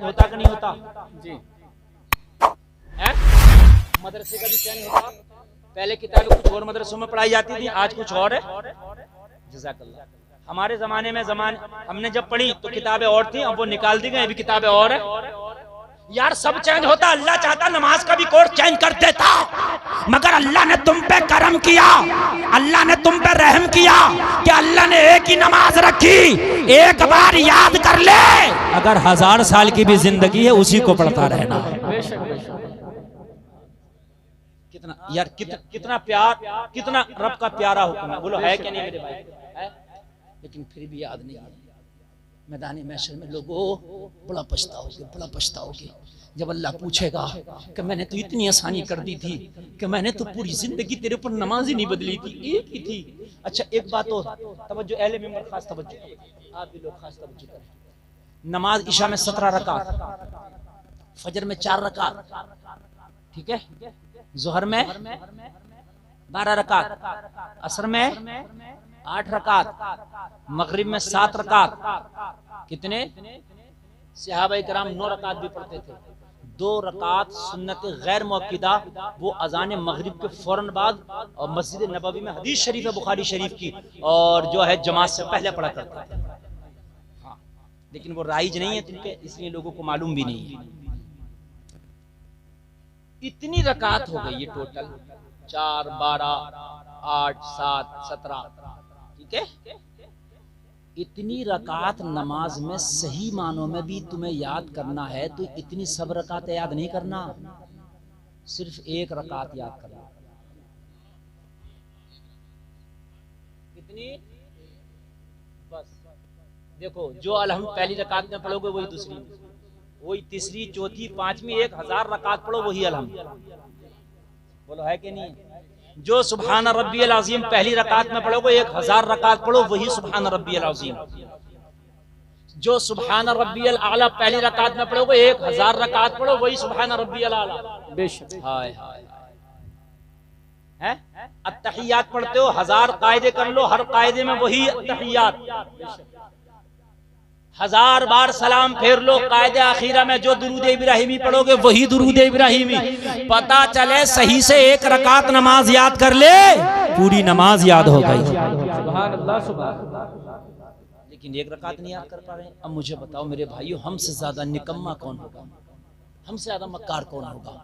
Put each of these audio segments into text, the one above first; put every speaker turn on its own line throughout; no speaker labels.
होता कि नहीं होता जी है? मदरसे का भी चैन होता। पहले किताबें कुछ और मदरसों में पढ़ाई जाती थी, आज कुछ और है। जज़ाकल्लाह। हमारे जमाने में हमने जब पढ़ी तो किताबें और थी, अब वो निकाल दी गई, अभी किताबें और है। यार सब चेंज होता, अल्लाह चाहता नमाज का भी कोर्स चेंज कर देता, मगर अल्लाह ने तुम पे करम किया, अल्लाह ने तुम पे रहम किया कि अल्लाह ने एक ही नमाज रखी। एक बार याद कर ले, अगर 1000 साल की भी जिंदगी है उसी को पढ़ता रहना है। कितना यार कितना प्यार, कितना रब का प्यारा हुक्म है। बोलो है क्या नहीं मेरे भाई? है? लेकिन फिर भी याद नहीं है। मैदान महशर में लोगों बड़ा पछताओगे जब अल्लाह पूछेगा कि मैंने तो इतनी आसानी कर दी थी कि मैंने तो पूरी जिंदगी तेरे ऊपर नमाज ही नहीं बदली थी, एक ही थी। अच्छा एक बात हो, तवज्जो अहले मेंबर खास तवज्जो, आप भी लोग खास तवज्जो करें। नमाज इशा में 17 रकात, फजर में 4 रकात, ठीक है, जोहर में 12 रकात, असर में 8 रकात, मगरिब में 7 रकात। कितने? सहाबा इकराम 9 रकात भी पढ़ते थे। 2 रकात सुन्नत गैर मुअक्किदा, वो अजान मगरिब के फौरन बाद, और मस्जिद नबवी में हदीस शरीफ है बुखारी शरीफ की, और जो है जमात से पहले पढ़ा करता था। हाँ, लेकिन वो राइज नहीं है तुमके, इसलिए लोगों को मालूम भी नहीं है। इतनी रकात हो गई ये टोटल, 4, 12, 8, 7, 17, ठीक है। इतनी रकात नमाज में सही मानों में भी तुम्हें याद करना है तो इतनी सब रकात याद नहीं करना, सिर्फ 1 रकात याद करना। कितनी? बस देखो, जो अलहम पहली रकात में पढ़ोगे वही दूसरी, वही तीसरी, चौथी, पांचवी, 1000 रकात पढ़ो वही अलहम। बोलो है कि नहीं? जो सुभान रब्बियल अज़ीम पहली रकात में पढ़ोगे 1000 रकात पढ़ो वही सुभान रब्बियल अज़ीम। जो सुभान रब्बियल आला पहली रकात में पढ़ोगे 1000 रकात पढ़ो वही सुभान रब्बियल आला। बेशक हाय हाय है। अत्तहियात पढ़ते हो, 1000 कायदे कर लो, हर कायदे में वही अत्तहियात। 1000 बार सलाम फेर लो, कायदे आखिरा में जो दुरूद इब्राहिमी पढ़ोगे वही दुरूद इब्राहिमी। पता चले सही से 1 रकात नमाज याद कर ले, पूरी नमाज याद हो गई। सुभान अल्लाह, सुभान। लेकिन 1 रकात नहीं याद कर पा रहे। अब मुझे बताओ मेरे भाइयों, हमसे ज्यादा निकम्मा कौन होगा, हमसे ज्यादा मक्कार कौन होगा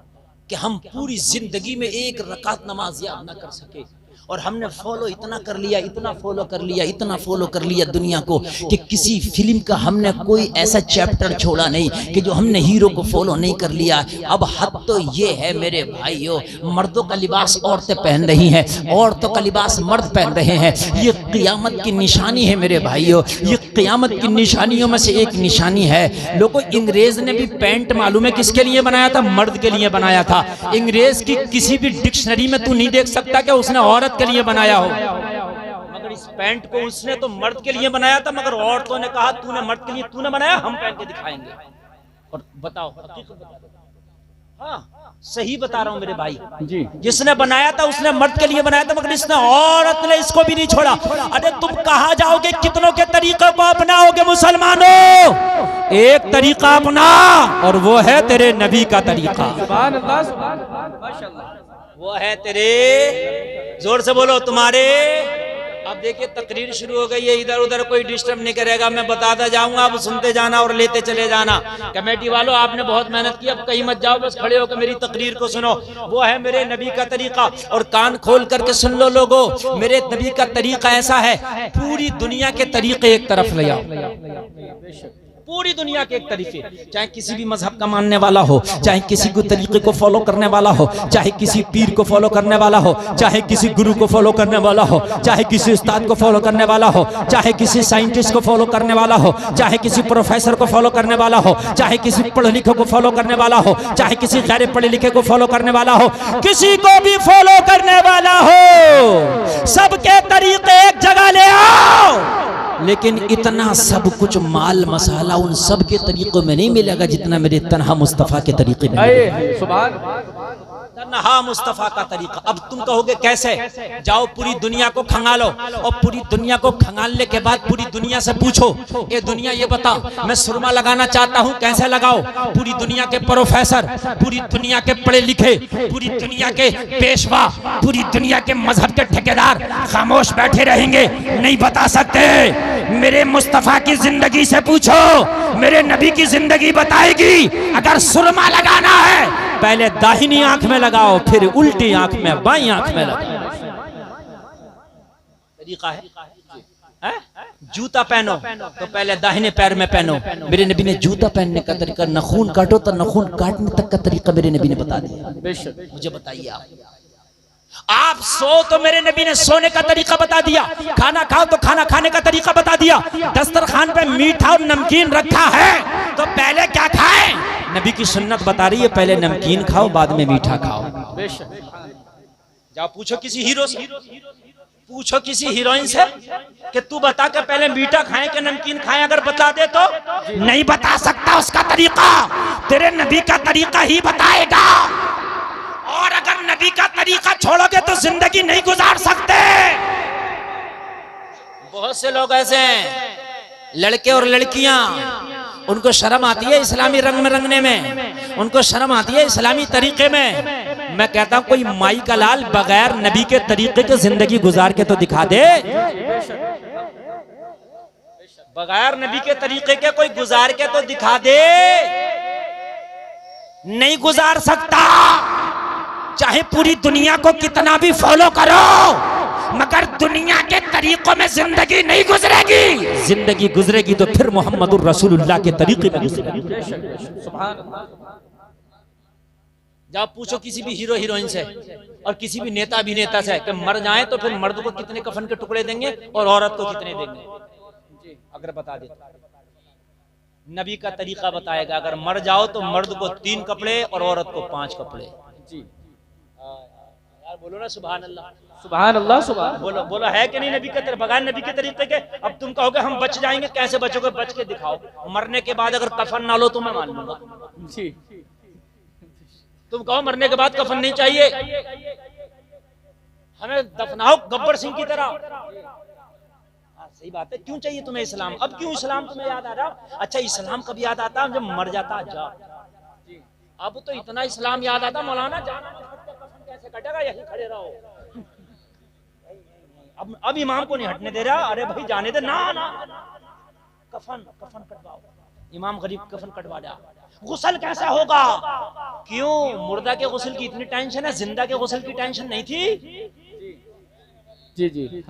कि हम पूरी जिंदगी में 1 रकात नमाज याद ना कर सके। और हमने फॉलो इतना कर लिया, इतना फॉलो कर लिया, इतना फॉलो कर लिया दुनिया को कि किसी फिल्म का हमने कोई ऐसा चैप्टर छोड़ा नहीं कि जो हमने हीरो को फॉलो नहीं कर लिया। अब हद तो ये है मेरे भाइयों, मर्दों का लिबास औरतें पहन रही हैं, औरतों का लिबास मर्द पहन रहे हैं। ये क़ियामत की निशानी है मेरे भाइयों, ये क़ियामत की निशानियों में से एक निशानी है। लोगों, अंग्रेज ने भी पैंट मालूम है किसके लिए बनाया था? मर्द के लिए बनाया था। अंग्रेज की किसी भी डिक्शनरी में तू नहीं देख सकता कि उसने औरत के लिए बनाया हो, मगर इस पैंट को उसने तो मर्द के लिए बनाया था, मगर औरतों ने कहा तूने मर्द के लिए तूने बनाया, हम पहन के दिखाएंगे। और बताओ, हाँ सही बता रहा हूं मेरे भाई जी, जिसने बनाया था उसने मर्द के लिए बनाया था, मगर इसने औरत ने इसको भी नहीं छोड़ा। अरे तुम कहां जाओगे, कितनों के तरीके को अपनाओगे मुसलमानों? एक तरीका अपना, और वो है तेरे नबी का तरीका। सुभान अल्लाह, माशाअल्लाह, वो है तेरे, जोर से बोलो, तुम्हारे। अब देखिए तकरीर शुरू हो गई है, इधर उधर कोई डिस्टर्ब नहीं करेगा, मैं बताता जाऊंगा, आप सुनते जाना और लेते चले जाना। कमेटी वालों, आपने बहुत मेहनत की, अब कहीं मत जाओ, बस खड़े होकर मेरी तकरीर को सुनो। वो है मेरे नबी का तरीका, और कान खोल करके सुन लो लोगों, मेरे नबी का तरीका ऐसा है, पूरी दुनिया के तरीके एक तरफ ले आओ, पूरी दुनिया के एक तरीके, चाहे किसी भी मजहब का मानने वाला हो, चाहे किसी को तरीके को फॉलो करने वाला हो, चाहे किसी पीर को फॉलो करने वाला हो, चाहे किसी गुरु को फॉलो करने वाला हो, चाहे किसी उस्ताद को फॉलो करने वाला हो, चाहे किसी साइंटिस्ट को फॉलो करने वाला हो, चाहे किसी प्रोफेसर को फॉलो करने वाला हो, चाहे किसी पढ़े लिखे को फॉलो करने वाला हो, चाहे किसी गैर पढ़े लिखे को फॉलो करने वाला हो, किसी को भी फॉलो करने वाला हो, सबके तरीके एक जगह ले आओ। लेकिन इतना सब कुछ माल मसाला उन सब के तरीकों में नहीं मिलेगा जितना मेरे तन्हा मुस्तफा के तरीके में। वरना हाँ मुस्तफा का तरीका। अब तुम कहोगे कैसे? जाओ पूरी दुनिया को खंगालो और पूरी दुनिया को खंगालने के बाद पूरी दुनिया से पूछो, ये दुनिया ये बता मैं सुरमा लगाना चाहता हूँ कैसे लगाओ? पूरी दुनिया के प्रोफेसर, पूरी दुनिया के पढ़े लिखे, पूरी दुनिया के पेशवा, पूरी दुनिया के मजहब के ठेकेदार खामोश बैठे रहेंगे, नहीं बता सकते। मेरे मुस्तफा की जिंदगी से पूछो, मेरे नबी की जिंदगी बताएगी। अगर सुरमा लगाना है पहले दाहिनी आंख में लगाओ, फिर उल्टी आंख में, बाईं आंख में लगाओ। तरीका है। जूता पहनो तो पहले दाहिने पैर में पहनो। मेरे नबी ने जूता पहनने का तरीका, नाखून काटो तो नाखून काटने तक का तरीका मेरे नबी ने बता दिया। मुझे बताइए आप सो तो मेरे नबी ने सोने का तरीका बता दिया, खाना खाओ तो खाना खाने का तरीका बता दिया। दस्तरखान पे मीठा और नमकीन रखा है तो पहले क्या खाएं? नबी की सुन्नत बता रही है पहले नमकीन खाओ बाद में मीठा खाओ। जाओ पूछो किसी हीरो से, पूछो किसी हीरोइन से कि तू बता के पहले मीठा खाएं कि नमकीन खाएं, अगर बता दे तो नहीं बता सकता उसका तरीका, तेरे नबी का तरीका ही बताएगा। और अगर नबी का तरीका छोड़ोगे तो जिंदगी नहीं गुजार सकते। बहुत से लोग ऐसे हैं, लड़के और लड़कियां, उनको शर्म आती है इस्लामी रंग में रंगने में, उनको शर्म आती है इस्लामी तरीके में। मैं कहता हूं कोई माई का लाल बगैर नबी के तरीके के जिंदगी गुजार के तो दिखा दे। बगैर नबी के तरीके के कोई गुजार के तो दिखा दे। नहीं गुजार सकता, चाहे पूरी दुनिया को कितना भी फॉलो करो, मगर दुनिया के तरीकों में जिंदगी नहीं गुजरेगी। जिंदगी गुजरेगी तो फिर मोहम्मदुर रसूलुल्लाह के तरीके में गुजरेगी। जाओ पूछो किसी भी हीरो हीरोइन से और किसी भी नेता अभिनेता से कि मर जाए तो फिर मर्द को कितने कफन के टुकड़े देंगे और औरत को कितने देंगे, अगर बता दे। नबी का तरीका बताएगा, अगर मर जाओ तो मर्द को 3 कपड़े और औरत को 5 कपड़े। यार बोलो ना सुभान अल्लाह, सुभान अल्लाह, सुभान। बोलो बोलो है कि नहीं नबी के बगैर नबी के तरीके के? अब तुम कहोगे हम बच जाएंगे, कैसे बचोगे? बच के दिखाओ। मरने के बाद अगर कफन ना लो तो मैं मान लूंगा जी। तुम कहो मरने के बाद कफन नहीं चाहिए, हमें दफनाओ गब्बर सिंह की तरह। सही बात है, क्यों चाहिए तुम्हें इस्लाम? अब क्यों इस्लाम तुम्हें याद आ रहा? अच्छा इस्लाम कब याद आता? जब मर जाता जा। अब तो इतना इस्लाम याद आता, मौलाना जाना कफन कैसे कटेगा, यही खड़े रहो। अब इमाम को नहीं हटने दे रहा। अरे भाई जाने दे ना, ना कफन कफन कटवाओ। इमाम गरीब कफन कटवा दिया। गुस्ल कैसा होगा? क्यों? मुर्दा के गुस्ल की इतनी टेंशन है, जिंदा के गुस्ल की टेंशन नहीं थी? जी जी।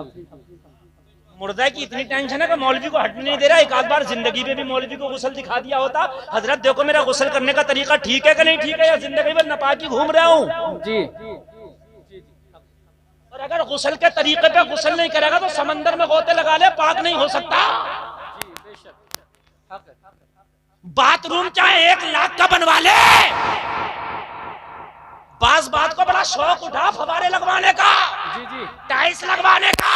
मुर्दा की इतनी टेंशन है कि मौलवी को हटने नहीं दे रहा। एक आध बार जिंदगी में भी मौलवी को गुस्ल दिखा दिया होता, हजरत देखो मेरा गुस्ल करने का तरीका ठीक है कि नहीं ठीक है, या जिंदगी में नापाकी घूम रहा हूँ जी। और अगर गुस्ल के तरीके पे गुस्ल नहीं करेगा तो समंदर में गोते लगा ले, पाक नहीं हो सकता। बाथरूम चाहे 1 लाख का बनवा ले, बात को बड़ा शौक उठा फवारे लगवाने का, टाइल्स लगवाने का।